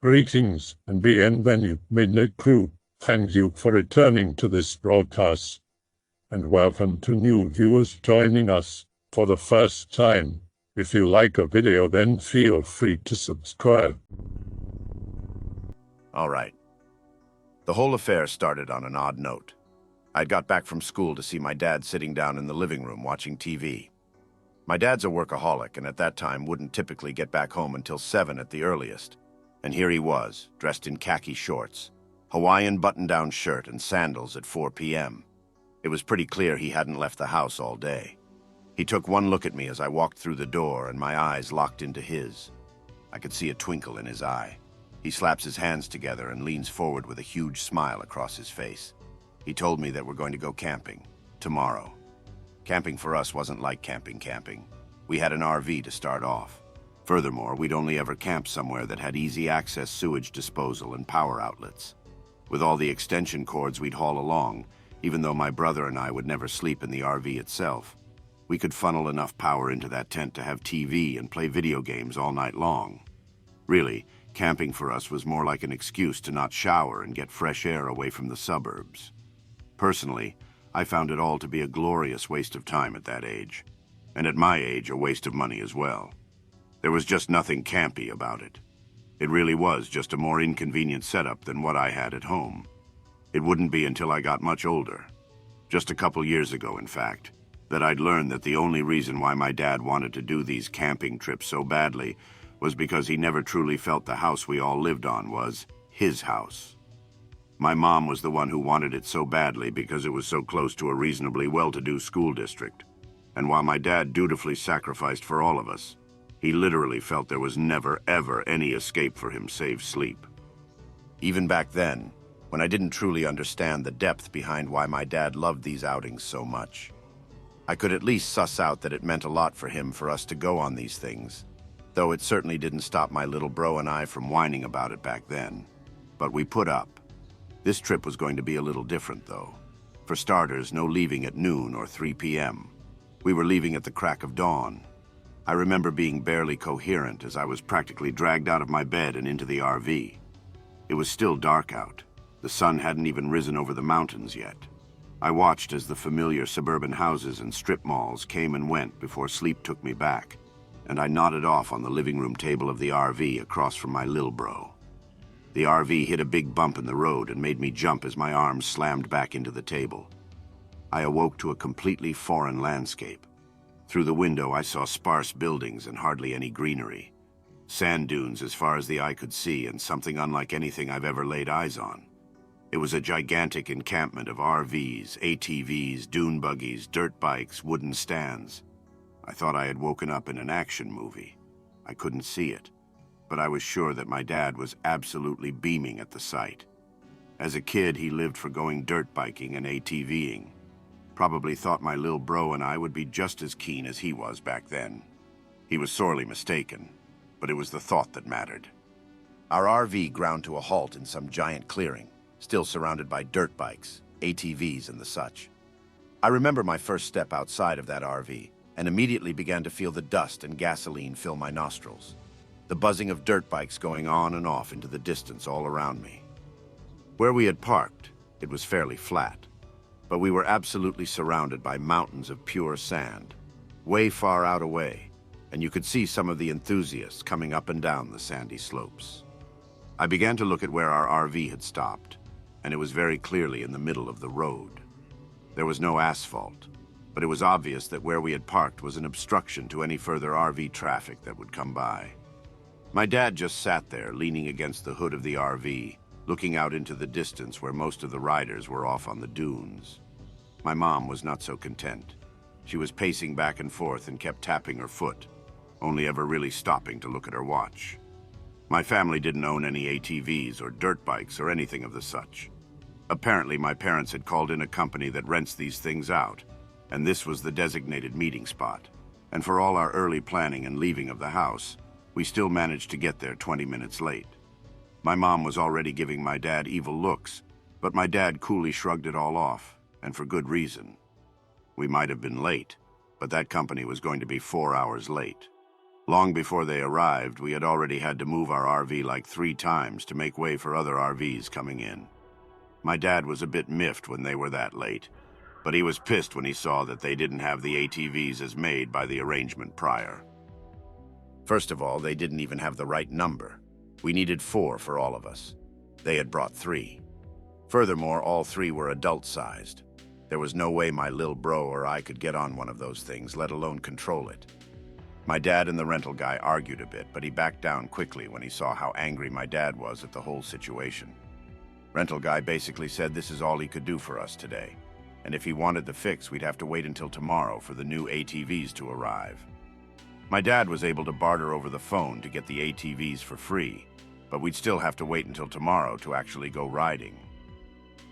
Greetings and bienvenue, Midnight Crew. Thank you for returning to this broadcast, and welcome to new viewers joining us for the first time. If you like a video, then feel free to subscribe. All right. The whole affair started on an odd note. I'd got back from school to see my dad sitting down in the living room watching TV. My dad's a workaholic, and at that time wouldn't typically get back home until 7 at the earliest. And here he was, dressed in khaki shorts, Hawaiian button-down shirt, and sandals at 4 p.m. It was pretty clear he hadn't left the house all day. He took one look at me as I walked through the door, and my eyes locked into his. I could see a twinkle in his eye. He slaps his hands together and leans forward with a huge smile across his face. He told me that we're going to go camping, tomorrow. Camping for us wasn't like camping. We had an RV to start off. Furthermore, we'd only ever camped somewhere that had easy access sewage disposal and power outlets. With all the extension cords we'd haul along, even though my brother and I would never sleep in the RV itself, we could funnel enough power into that tent to have TV and play video games all night long. Really, camping for us was more like an excuse to not shower and get fresh air away from the suburbs. Personally, I found it all to be a glorious waste of time at that age, and at my age, a waste of money as well. There was just nothing campy about it. It really was just a more inconvenient setup than what I had at home. It wouldn't be until I got much older, just a couple years ago in fact, that I'd learned that the only reason why my dad wanted to do these camping trips so badly was because he never truly felt the house we all lived on was his house. My mom was the one who wanted it so badly because it was so close to a reasonably well-to-do school district. And while my dad dutifully sacrificed for all of us, he literally felt there was never, ever any escape for him save sleep. Even back then, when I didn't truly understand the depth behind why my dad loved these outings so much, I could at least suss out that it meant a lot for him for us to go on these things, though it certainly didn't stop my little bro and I from whining about it back then. But we put up. This trip was going to be a little different, though. For starters, no leaving at noon or 3 p.m. We were leaving at the crack of dawn. I remember being barely coherent as I was practically dragged out of my bed and into the RV. It was still dark out. The sun hadn't even risen over the mountains yet. I watched as the familiar suburban houses and strip malls came and went before sleep took me back, and I nodded off on the living room table of the RV across from my lil bro. The RV hit a big bump in the road and made me jump as my arms slammed back into the table. I awoke to a completely foreign landscape. Through the window, I saw sparse buildings and hardly any greenery. Sand dunes as far as the eye could see, and something unlike anything I've ever laid eyes on. It was a gigantic encampment of RVs, ATVs, dune buggies, dirt bikes, wooden stands. I thought I had woken up in an action movie. I couldn't see it, but I was sure that my dad was absolutely beaming at the sight. As a kid, he lived for going dirt biking and ATVing. Probably thought my lil bro and I would be just as keen as he was back then. He was sorely mistaken, but it was the thought that mattered. Our RV ground to a halt in some giant clearing, still surrounded by dirt bikes, ATVs, and the such. I remember my first step outside of that RV, and immediately began to feel the dust and gasoline fill my nostrils. The buzzing of dirt bikes going on and off into the distance all around me. Where we had parked, it was fairly flat, but we were absolutely surrounded by mountains of pure sand, way far out away, and you could see some of the enthusiasts coming up and down the sandy slopes. I began to look at where our RV had stopped, and it was very clearly in the middle of the road. There was no asphalt, but it was obvious that where we had parked was an obstruction to any further RV traffic that would come by. My dad just sat there, leaning against the hood of the RV, looking out into the distance where most of the riders were off on the dunes. My mom was not so content. She was pacing back and forth and kept tapping her foot, only ever really stopping to look at her watch. My family didn't own any ATVs or dirt bikes or anything of the such. Apparently, my parents had called in a company that rents these things out, and this was the designated meeting spot. And for all our early planning and leaving of the house, we still managed to get there 20 minutes late. My mom was already giving my dad evil looks, but my dad coolly shrugged it all off, and for good reason. We might have been late, but that company was going to be 4 hours late. Long before they arrived, we had already had to move our RV like 3 times to make way for other RVs coming in. My dad was a bit miffed when they were that late, but he was pissed when he saw that they didn't have the ATVs as made by the arrangement prior. First of all, they didn't even have the right number. We needed 4 for all of us. They had brought 3. Furthermore, all 3 were adult-sized. There was no way my lil bro or I could get on one of those things, let alone control it. My dad and the rental guy argued a bit, but he backed down quickly when he saw how angry my dad was at the whole situation. Rental guy basically said this is all he could do for us today, and if he wanted the fix, we'd have to wait until tomorrow for the new ATVs to arrive. My dad was able to barter over the phone to get the ATVs for free, but we'd still have to wait until tomorrow to actually go riding.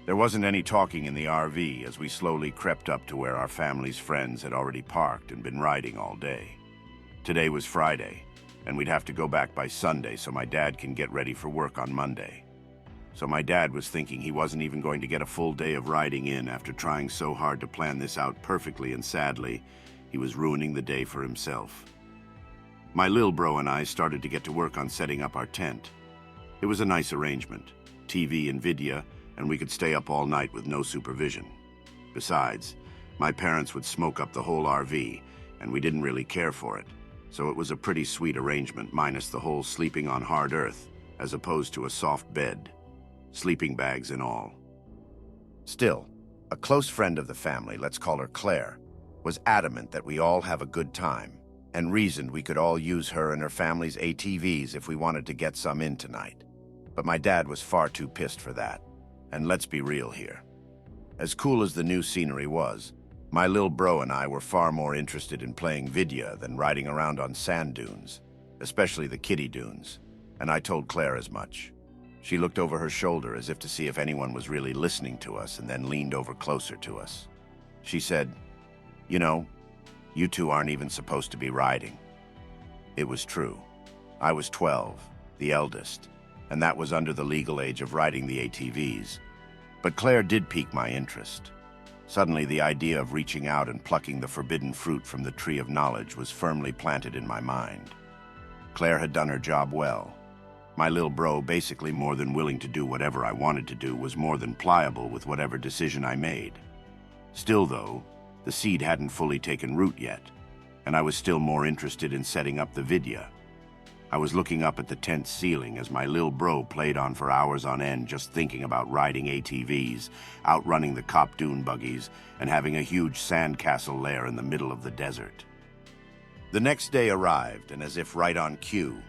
There wasn't any talking in the RV as we slowly crept up to where our family's friends had already parked and been riding all day. Today was Friday, and we'd have to go back by Sunday so my dad can get ready for work on Monday. So my dad was thinking he wasn't even going to get a full day of riding in after trying so hard to plan this out perfectly, and sadly, he was ruining the day for himself. My lil bro and I started to get to work on setting up our tent. It was a nice arrangement, TV and video, and we could stay up all night with no supervision. Besides, my parents would smoke up the whole RV, and we didn't really care for it. So it was a pretty sweet arrangement, minus the whole sleeping on hard earth, as opposed to a soft bed, sleeping bags and all. Still, a close friend of the family, let's call her Claire, was adamant that we all have a good time, and reasoned we could all use her and her family's ATVs if we wanted to get some in tonight. But my dad was far too pissed for that, and let's be real here. As cool as the new scenery was, my lil bro and I were far more interested in playing video than riding around on sand dunes, especially the kiddie dunes, and I told Claire as much. She looked over her shoulder as if to see if anyone was really listening to us and then leaned over closer to us. She said, "You know, you two aren't even supposed to be riding." It was true. I was 12, the eldest, and that was under the legal age of riding the ATVs. But Claire did pique my interest. Suddenly, the idea of reaching out and plucking the forbidden fruit from the tree of knowledge was firmly planted in my mind. Claire had done her job well. My lil bro, basically more than willing to do whatever I wanted to do, was more than pliable with whatever decision I made. Still, though, the seed hadn't fully taken root yet, and I was still more interested in setting up the video. I was looking up at the tent ceiling as my lil bro played on for hours on end, just thinking about riding ATVs, outrunning the cop dune buggies, and having a huge sandcastle lair in the middle of the desert. The next day arrived, and as if right on cue,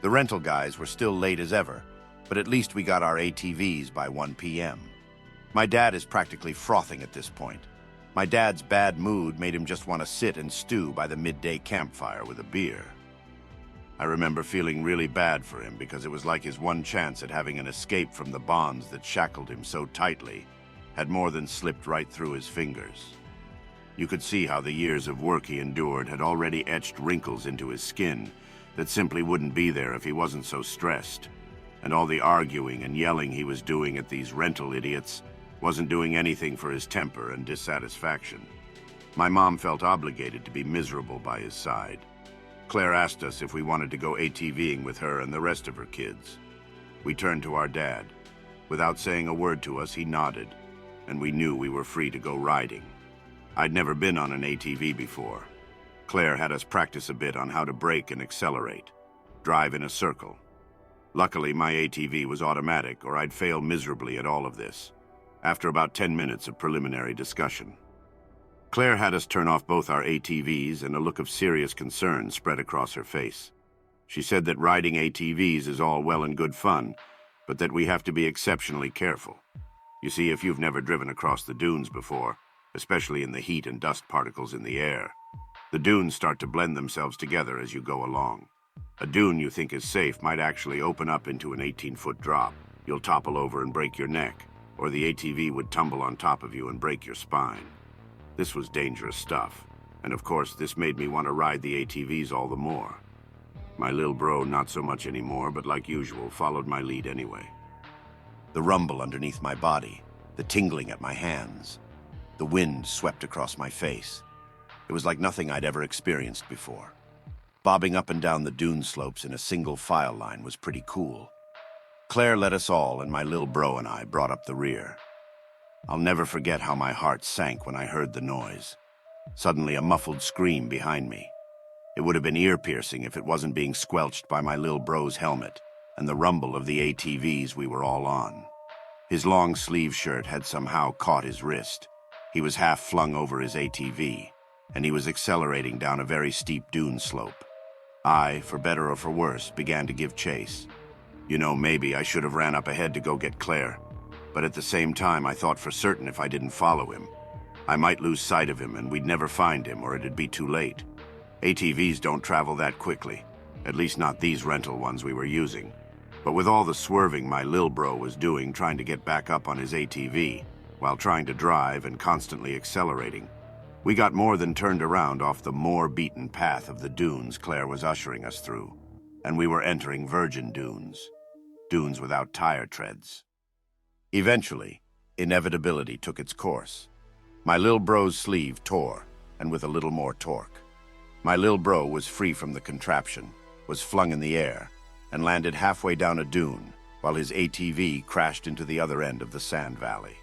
the rental guys were still late as ever, but at least we got our ATVs by 1 p.m. My dad is practically frothing at this point. My dad's bad mood made him just want to sit and stew by the midday campfire with a beer. I remember feeling really bad for him because it was like his one chance at having an escape from the bonds that shackled him so tightly had more than slipped right through his fingers. You could see how the years of work he endured had already etched wrinkles into his skin that simply wouldn't be there if he wasn't so stressed, and all the arguing and yelling he was doing at these rental idiots wasn't doing anything for his temper and dissatisfaction. My mom felt obligated to be miserable by his side. Claire asked us if we wanted to go ATVing with her and the rest of her kids. We turned to our dad. Without saying a word to us, he nodded, and we knew we were free to go riding. I'd never been on an ATV before. Claire had us practice a bit on how to brake and accelerate, drive in a circle. Luckily, my ATV was automatic, or I'd fail miserably at all of this, after about 10 minutes of preliminary discussion. Claire had us turn off both our ATVs, and a look of serious concern spread across her face. She said that riding ATVs is all well and good fun, but that we have to be exceptionally careful. You see, if you've never driven across the dunes before, especially in the heat and dust particles in the air, the dunes start to blend themselves together as you go along. A dune you think is safe might actually open up into an 18-foot drop. You'll topple over and break your neck, or the ATV would tumble on top of you and break your spine. This was dangerous stuff, and of course this made me want to ride the ATVs all the more. My lil bro not so much anymore, but like usual followed my lead anyway. The rumble underneath my body, the tingling at my hands, the wind swept across my face. It was like nothing I'd ever experienced before. Bobbing up and down the dune slopes in a single file line was pretty cool. Claire led us all, and my little bro and I brought up the rear. I'll never forget how my heart sank when I heard the noise. Suddenly, a muffled scream behind me. It would have been ear-piercing if it wasn't being squelched by my little bro's helmet and the rumble of the ATVs we were all on. His long-sleeve shirt had somehow caught his wrist. He was half flung over his ATV, and he was accelerating down a very steep dune slope. I, for better or for worse, began to give chase. You know, maybe I should have ran up ahead to go get Claire, but at the same time I thought for certain if I didn't follow him, I might lose sight of him and we'd never find him, or it'd be too late. ATVs don't travel that quickly, at least not these rental ones we were using. But with all the swerving my lil bro was doing trying to get back up on his ATV, while trying to drive and constantly accelerating, we got more than turned around off the more beaten path of the dunes Claire was ushering us through, and we were entering virgin dunes. Dunes without tire treads. Eventually, inevitability took its course. My lil bro's sleeve tore, and with a little more torque. My lil bro was free from the contraption, was flung in the air, and landed halfway down a dune, while his ATV crashed into the other end of the sand valley.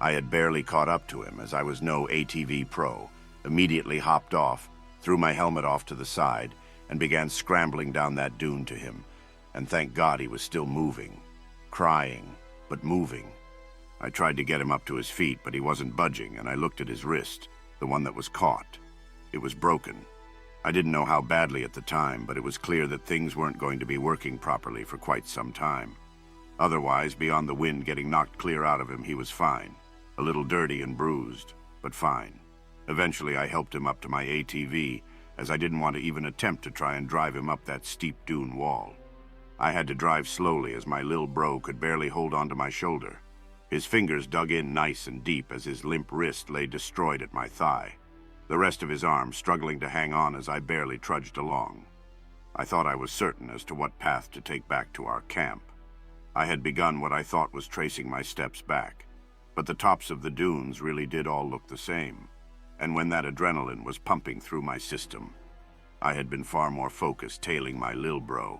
I had barely caught up to him, as I was no ATV pro, immediately hopped off, threw my helmet off to the side, and began scrambling down that dune to him, and thank God he was still moving. Crying, but moving. I tried to get him up to his feet, but he wasn't budging, and I looked at his wrist, the one that was caught. It was broken. I didn't know how badly at the time, but it was clear that things weren't going to be working properly for quite some time. Otherwise, beyond the wind getting knocked clear out of him, he was fine. A little dirty and bruised, but fine. Eventually, I helped him up to my ATV, as I didn't want to even attempt to try and drive him up that steep dune wall. I had to drive slowly, as my lil bro could barely hold onto my shoulder. His fingers dug in nice and deep as his limp wrist lay destroyed at my thigh, the rest of his arm struggling to hang on as I barely trudged along. I thought I was certain as to what path to take back to our camp. I had begun what I thought was tracing my steps back, but the tops of the dunes really did all look the same, and when that adrenaline was pumping through my system, I had been far more focused tailing my lil bro.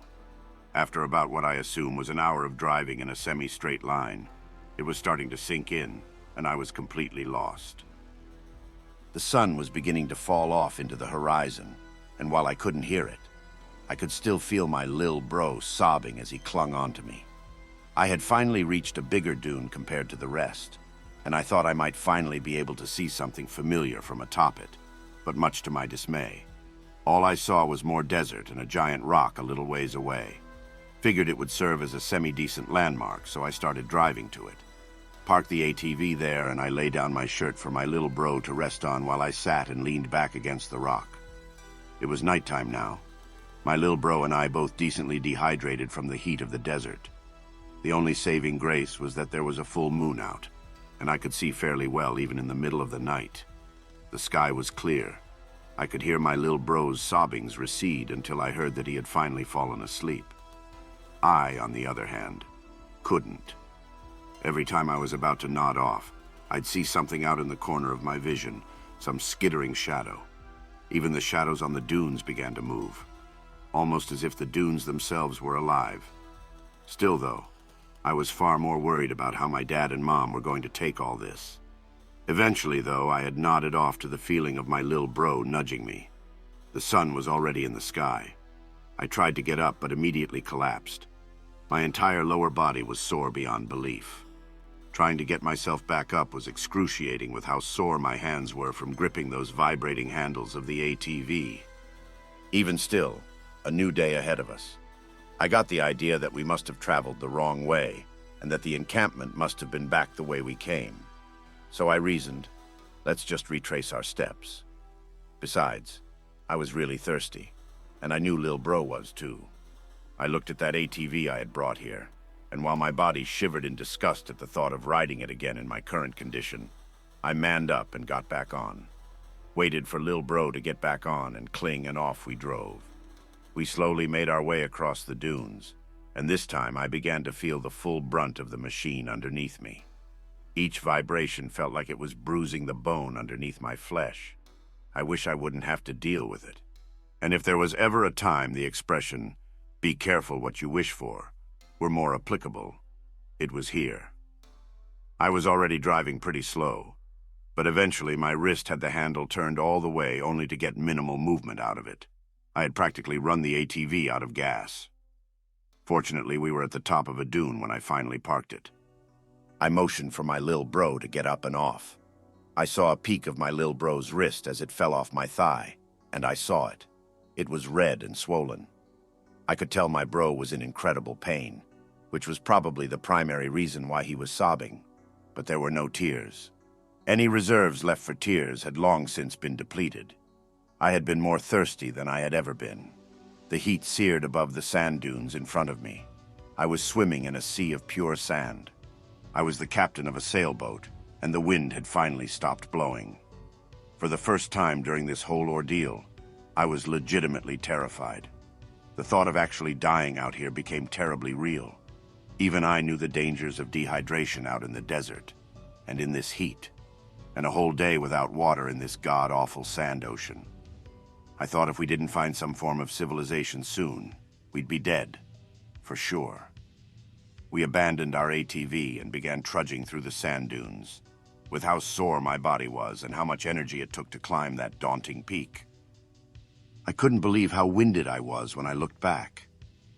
After about what I assume was an hour of driving in a semi-straight line, it was starting to sink in, and I was completely lost. The sun was beginning to fall off into the horizon, and while I couldn't hear it, I could still feel my lil bro sobbing as he clung onto me. I had finally reached a bigger dune compared to the rest, and I thought I might finally be able to see something familiar from atop it, but much to my dismay, all I saw was more desert and a giant rock a little ways away. Figured it would serve as a semi-decent landmark, so I started driving to it. Parked the ATV there, and I lay down my shirt for my little bro to rest on while I sat and leaned back against the rock. It was nighttime now. My little bro and I both decently dehydrated from the heat of the desert. The only saving grace was that there was a full moon out, and I could see fairly well even in the middle of the night. The sky was clear. I could hear my little bro's sobbings recede until I heard that he had finally fallen asleep. I, on the other hand, couldn't. Every time I was about to nod off, I'd see something out in the corner of my vision, some skittering shadow. Even the shadows on the dunes began to move, almost as if the dunes themselves were alive. Still, though, I was far more worried about how my dad and mom were going to take all this. Eventually, though, I had nodded off to the feeling of my lil bro nudging me. The sun was already in the sky. I tried to get up, but immediately collapsed. My entire lower body was sore beyond belief. Trying to get myself back up was excruciating with how sore my hands were from gripping those vibrating handles of the ATV. Even still, a new day ahead of us. I got the idea that we must have traveled the wrong way, and that the encampment must have been back the way we came. So I reasoned, let's just retrace our steps. Besides, I was really thirsty, and I knew Lil Bro was too. I looked at that ATV I had brought here, and while my body shivered in disgust at the thought of riding it again in my current condition, I manned up and got back on. Waited for Lil Bro to get back on and cling, and off we drove. We slowly made our way across the dunes, and this time I began to feel the full brunt of the machine underneath me. Each vibration felt like it was bruising the bone underneath my flesh. I wish I wouldn't have to deal with it. And if there was ever a time the expression, "be careful what you wish for," were more applicable, it was here. I was already driving pretty slow, but eventually my wrist had the handle turned all the way only to get minimal movement out of it. I had practically run the ATV out of gas. Fortunately, we were at the top of a dune when I finally parked it. I motioned for my lil bro to get up and off. I saw a peek of my lil bro's wrist as it fell off my thigh, and I saw it. It was red and swollen. I could tell my bro was in incredible pain, which was probably the primary reason why he was sobbing, but there were no tears. Any reserves left for tears had long since been depleted. I had been more thirsty than I had ever been. The heat seared above the sand dunes in front of me. I was swimming in a sea of pure sand. I was the captain of a sailboat, and the wind had finally stopped blowing. For the first time during this whole ordeal, I was legitimately terrified. The thought of actually dying out here became terribly real. Even I knew the dangers of dehydration out in the desert, and in this heat, and a whole day without water in this god-awful sand ocean. I thought if we didn't find some form of civilization soon, we'd be dead, for sure. We abandoned our ATV and began trudging through the sand dunes. With how sore my body was and how much energy it took to climb that daunting peak, I couldn't believe how winded I was when I looked back.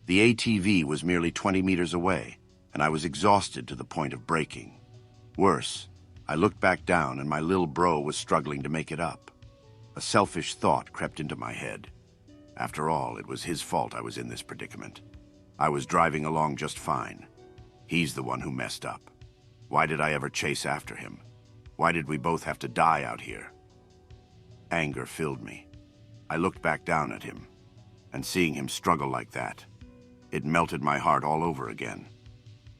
The ATV was merely 20 meters away, and I was exhausted to the point of breaking. Worse, I looked back down and my lil bro was struggling to make it up. A selfish thought crept into my head. After all, it was his fault I was in this predicament. I was driving along just fine. He's the one who messed up. Why did I ever chase after him? Why did we both have to die out here? Anger filled me. I looked back down at him, and seeing him struggle like that, it melted my heart all over again.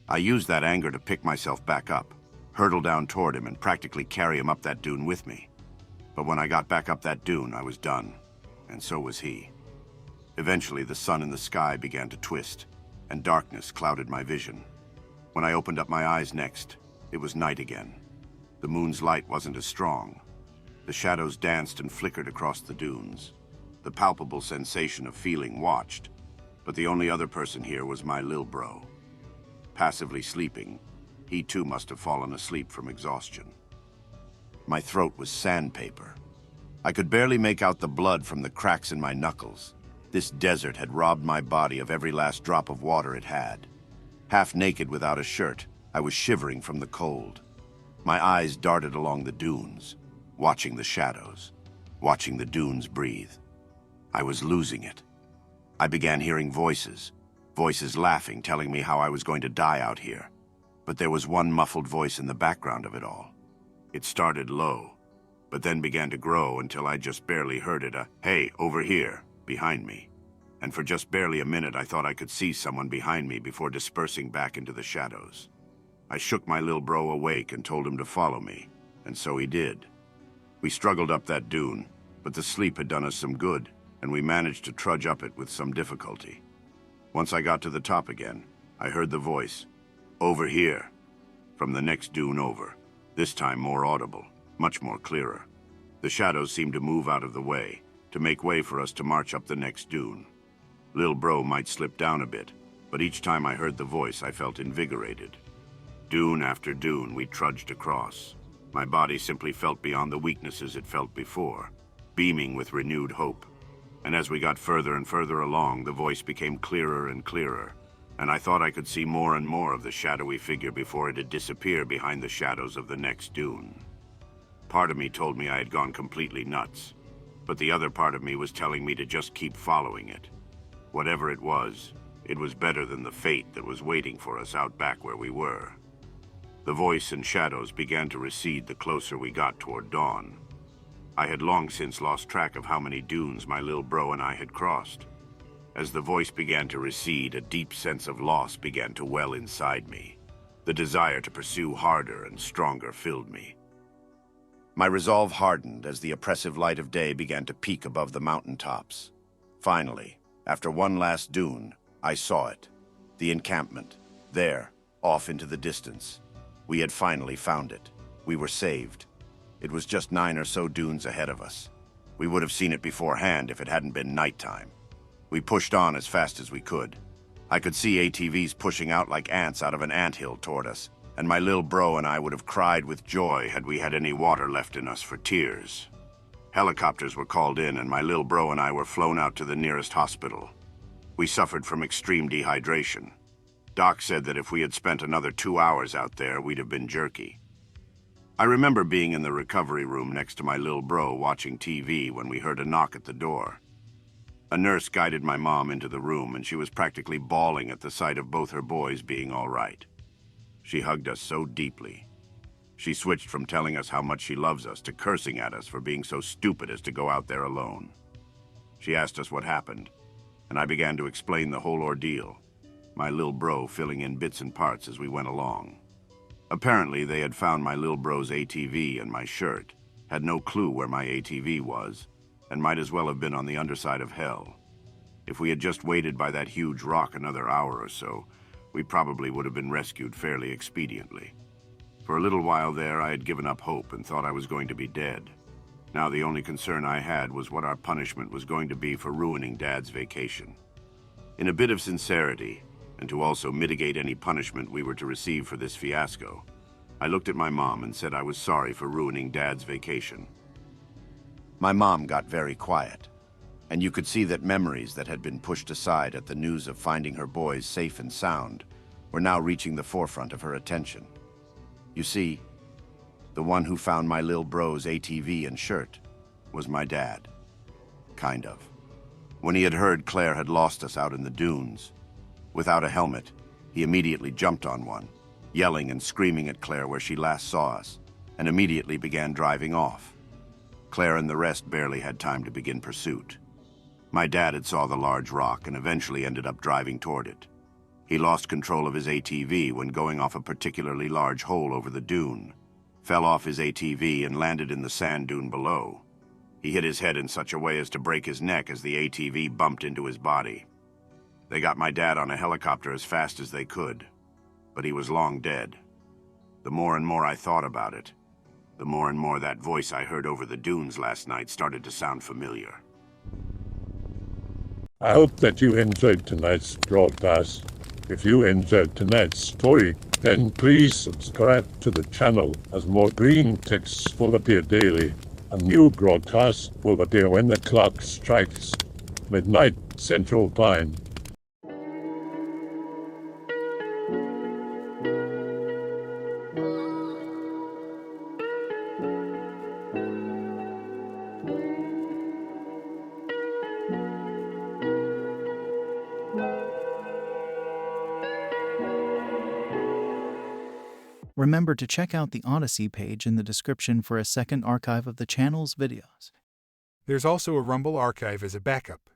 I used that anger to pick myself back up, hurtle down toward him, and practically carry him up that dune with me. But when I got back up that dune, I was done, and so was he. Eventually, the sun in the sky began to twist, and darkness clouded my vision. When I opened up my eyes next, it was night again. The moon's light wasn't as strong. The shadows danced and flickered across the dunes. The palpable sensation of feeling watched, but the only other person here was my lil bro. Passively sleeping, he too must have fallen asleep from exhaustion. My throat was sandpaper. I could barely make out the blood from the cracks in my knuckles. This desert had robbed my body of every last drop of water it had. Half naked without a shirt, I was shivering from the cold. My eyes darted along the dunes, watching the shadows, watching the dunes breathe. I was losing it. I began hearing voices laughing, telling me how I was going to die out here. But there was one muffled voice in the background of it all. It started low, but then began to grow until I just barely heard it, "Hey, over here," behind me. And for just barely a minute I thought I could see someone behind me before dispersing back into the shadows. I shook my lil bro awake and told him to follow me, and so he did. We struggled up that dune, but the sleep had done us some good, and we managed to trudge up it with some difficulty. Once I got to the top again, I heard the voice, "Over here," from the next dune over, this time more audible, much more clearer. The shadows seemed to move out of the way, to make way for us to march up the next dune. Lil bro might slip down a bit, but each time I heard the voice I felt invigorated. Dune after dune we trudged across. My body simply felt beyond the weaknesses it felt before, beaming with renewed hope. And as we got further and further along, the voice became clearer and clearer, and I thought I could see more and more of the shadowy figure before it had disappeared behind the shadows of the next dune. Part of me told me I had gone completely nuts, but the other part of me was telling me to just keep following it. Whatever it was better than the fate that was waiting for us out back where we were. The voice and shadows began to recede the closer we got toward dawn. I had long since lost track of how many dunes my lil bro and I had crossed. As the voice began to recede, a deep sense of loss began to well inside me. The desire to pursue harder and stronger filled me. My resolve hardened as the oppressive light of day began to peak above the mountaintops. Finally, after one last dune, I saw it. The encampment. There, off into the distance. We had finally found it. We were saved. It was just 9 or so dunes ahead of us. We would have seen it beforehand if it hadn't been nighttime. We pushed on as fast as we could. I could see ATVs pushing out like ants out of an anthill toward us, and my little bro and I would have cried with joy had we had any water left in us for tears. Helicopters were called in, and my little bro and I were flown out to the nearest hospital. We suffered from extreme dehydration. Doc said that if we had spent another 2 hours out there, we'd have been jerky. I remember being in the recovery room next to my little bro watching TV when we heard a knock at the door. A nurse guided my mom into the room, and she was practically bawling at the sight of both her boys being all right. She hugged us so deeply. She switched from telling us how much she loves us to cursing at us for being so stupid as to go out there alone. She asked us what happened, and I began to explain the whole ordeal, my little bro filling in bits and parts as we went along. Apparently, they had found my little bro's ATV and my shirt, had no clue where my ATV was, and might as well have been on the underside of hell. If we had just waited by that huge rock another hour or so, we probably would have been rescued fairly expediently. For a little while there, I had given up hope and thought I was going to be dead. Now the only concern I had was what our punishment was going to be for ruining Dad's vacation. In a bit of sincerity, and to also mitigate any punishment we were to receive for this fiasco, I looked at my mom and said I was sorry for ruining Dad's vacation. My mom got very quiet, and you could see that memories that had been pushed aside at the news of finding her boys safe and sound were now reaching the forefront of her attention. You see, the one who found my lil bro's ATV and shirt was my dad. Kind of. When he had heard Claire had lost us out in the dunes, without a helmet, he immediately jumped on one, yelling and screaming at Claire where she last saw us, and immediately began driving off. Claire and the rest barely had time to begin pursuit. My dad had saw the large rock and eventually ended up driving toward it. He lost control of his ATV when going off a particularly large hole over the dune, fell off his ATV and landed in the sand dune below. He hit his head in such a way as to break his neck as the ATV bumped into his body. They got my dad on a helicopter as fast as they could, but he was long dead. The more and more I thought about it, the more and more that voice I heard over the dunes last night started to sound familiar. I hope that you enjoyed tonight's broadcast. If you enjoyed tonight's story, then please subscribe to the channel as more Greentext will appear daily. A new broadcast will appear when the clock strikes midnight Central Time. Remember to check out the Odyssey page in the description for a second archive of the channel's videos. There's also a Rumble archive as a backup.